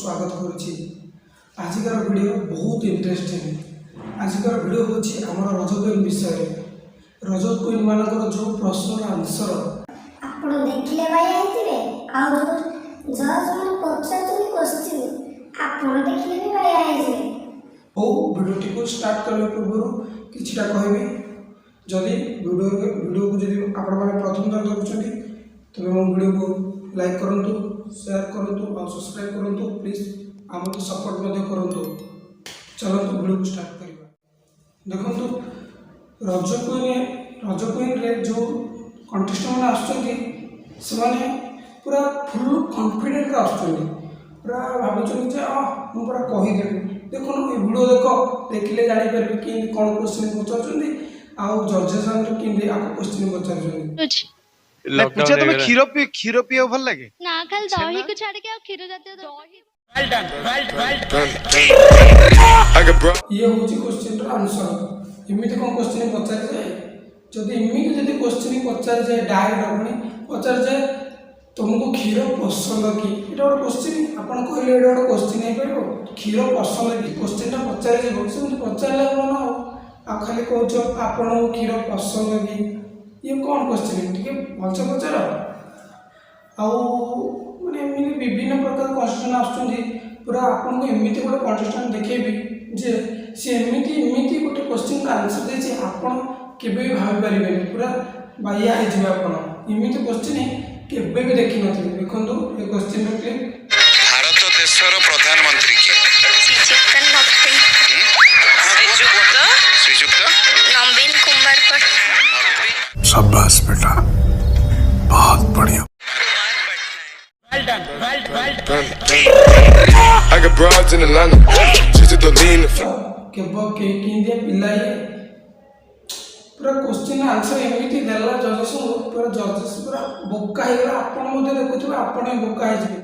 स्वागत करुच्ची आजिकार वीडियो बहुत interesting. आजिकार video हूँ आम रज क्वीन विषय रज क्वीन मान जो प्रश्न आंसर आपण देखिले भाई आइतिबे आ जज मन पछातुनी क्वेश्चन आपण देखिले भी भाई आइजिबे। ओ वीडियो को स्टार्ट करने पूर्व किछटा कहबे जदि वीडियो को जदि आपण माने प्रथम थर देखुछंती तबे मो वीडियो को लाइक करंतु शेयर करंतु और सब्सक्राइब करंतु प्लीज आमको सपोर्ट मध्य करंतु। चलंतु वीडियो को स्टार्ट करिबा। देखंतु रज क्वीन रे जो कंटेस्टेंट माने आछंती से माने पूरा फुल कॉन्फिडेंट आछंती पूरा भाबुछन जे मु पूरा कहि देबी। देखो ये वीडियो देखिले जानि परबे कि कोन क्वेश्चन पचारछंती आउ जजेस आन कि आको क्वेश्चन पचारछंती। पूछा तुम्हें खीरो पियो भल लगे ना खाली दही को छाड़ के आ खीर जाते दही ये होची क्वेश्चन रो आंसर। इमिति कोन क्वेश्चन पचार जाय जदि इमिति जदि क्वेश्चन पचार जाय डायरेक्ट अपने पचार जाय तुमको क्षीर पसंद कि एटा ஒரு क्वेश्चन आपण कहले एटा ஒரு क्वेश्चन हे परबो क्षीर पसंद कि क्वेश्चन ता पचार जेबो से पचारला ना आ खाली कहछ आपण क्षीर पसंद कि ये कौन क्वेश्चन ठीक है भलसे पचार आउ माने विभिन्न प्रकार क्वेश्चन आछुंजी पूरा आपन को एमिति गोटे कंटेस्टेंट देखेबी जे से एमिति गोटे क्वेश्चन का आंसर दे जे आपन केबे भी भाबी परिबे पूरा बाया हे जिबे आपन एमिति क्वेश्चन केबे भी देखि नथिबे। देखंतु ए क्वेश्चन रो क्लिप भारत देशर प्रधानमंत्री के श्रीजुक्त नवीन कुमार पटनायक। शाबाश बेटा बहुत बढ़िया। I got broads in Atlanta just to lean केबो के किंदे पिल्लाई पूरा क्वेश्चन आंसर एमिति देला जजेस पूरा जजेस पूरा बोका हे गला आपण मध्ये देखुथबे आपण ही बोका हे जिबे।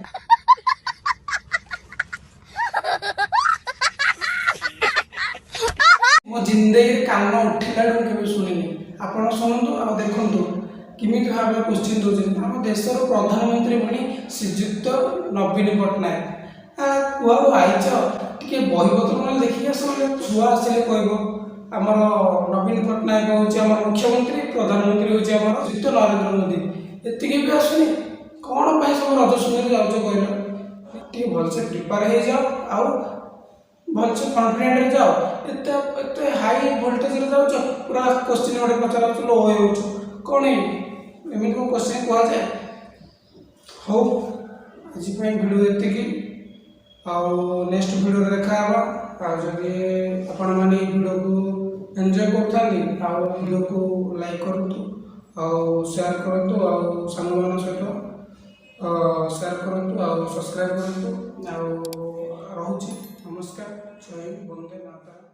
मो जिंदगी कान उठिला केबे सुनिनी आपण सुनंतु आ देखंतु किमिति भाबे क्वेश्चन दोजन हम देशर प्रधानमंत्री बनी श्रीजुक्त नवीन पटनायक आ कुआउ आइछ टिके बहिपत्र मन देखि आसले छुआ आसले कहबो हमर नवीन पटनायक होछि हमर मुख्यमंत्री प्रधानमंत्री होछि हमर श्रीजुक्त नरेंद्र मोदी एतिके भी आसुनी कोन पय सब रज सुनरी जाउछ कहलो टिके भलसे प्रिपेयर हे जाओ आउ भलसे कॉन्फिडेंट रे जाओ एते हाई वोल्टेज रे जाउछ पूरा क्वेश्चन ओडे पचाराछ लो होउछ कोन एमिति को क्वेश्चन कह जाए हो आज वीडियो एति कि नेक्स्ट वीडियो देखा जदि आपण मैंने वीडियो को एंजॉय करथानी वीडियो को लाइक करंतु शेयर करंतु सांग मान सहित शेयर करंतु सब्सक्राइब करंतु। नमस्कार जय हिंद वंदे मातरम।